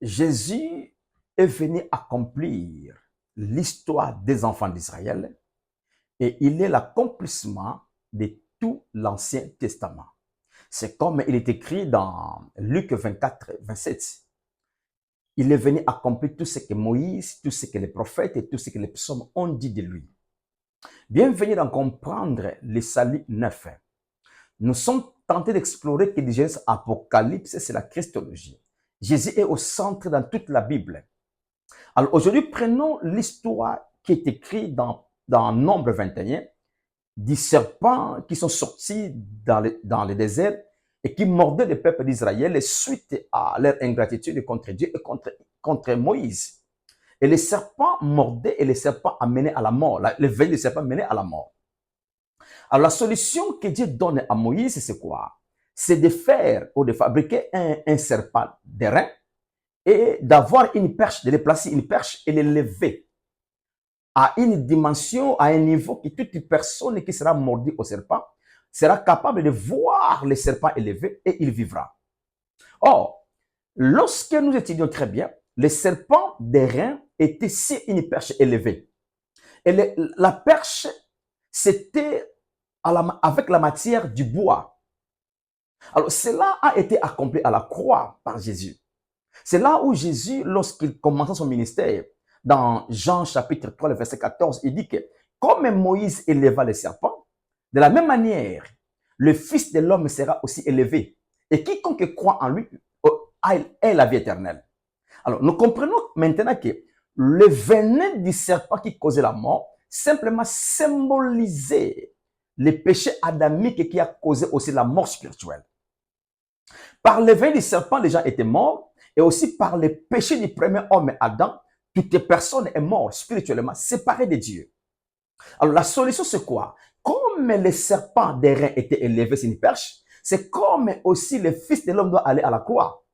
Jésus est venu accomplir l'histoire des enfants d'Israël et il est l'accomplissement de tout l'Ancien Testament. C'est comme il est écrit dans Luc 24, 27. Il est venu accomplir tout ce que Moïse, tout ce que les prophètes et tout ce que les psaumes ont dit de lui. Bienvenue dans comprendre le salut neuf. Nous sommes tentés d'explorer que de Genèse à Apocalypse, c'est la Christologie. Jésus est au centre dans toute la Bible. Alors aujourd'hui, prenons l'histoire qui est écrite dans Nombre 21, des serpents qui sont sortis dans le désert et qui mordaient le peuple d'Israël suite à leur ingratitude contre Dieu et contre Moïse. Et les serpents mordaient et les serpents amenaient à la mort. Le venin des serpents menait à la mort. Alors la solution que Dieu donne à Moïse, c'est quoi? C'est de faire ou de fabriquer un serpent d'airain et d'avoir une perche, de les placer une perche et les lever à une dimension, à un niveau que toute personne qui sera mordue au serpent sera capable de voir le serpent élevé et il vivra. Or, lorsque nous étudions très bien, le serpent d'airain était sur une perche élevée. Et la perche, c'était avec la matière du bois. Alors, cela a été accompli à la croix par Jésus. C'est là où Jésus, lorsqu'il commença son ministère, dans Jean chapitre 3, le verset 14, il dit que comme Moïse éleva les serpents, de la même manière, le Fils de l'homme sera aussi élevé. Et quiconque croit en lui a la vie éternelle. Alors, nous comprenons maintenant que le venin du serpent qui causait la mort, simplement symbolisait le péché adamique qui a causé aussi la mort spirituelle. Par le venin du serpent, les gens étaient morts, et aussi par le péché du premier homme, Adam, toute personne est morte spirituellement, séparée de Dieu. Alors la solution c'est quoi? Comme le serpent d'airain était élevé sur une perche, c'est comme aussi le Fils de l'homme doit aller à la croix.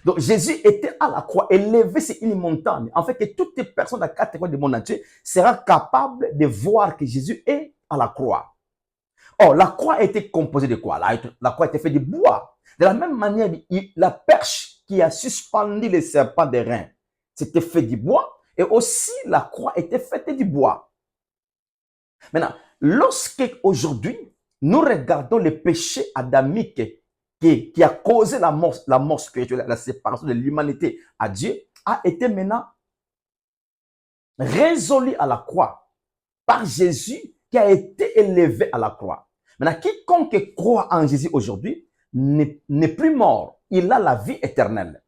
Donc Jésus était à la croix, élevé sur une montagne, en fait que toute personne à quatre coins du monde entier sera capable de voir que Jésus est à la croix. Or, la croix était composée de quoi? La croix était faite de bois. De la même manière, la perche qui a suspendu les serpents d'airain, c'était fait du bois, et aussi la croix était faite du bois. Maintenant, lorsque aujourd'hui, nous regardons le péché adamique qui a causé la mort spirituelle, la séparation de l'humanité à Dieu, a été maintenant résolu à la croix par Jésus qui a été élevé à la croix. Maintenant, quiconque croit en Jésus aujourd'hui n'est plus mort, il a la vie éternelle.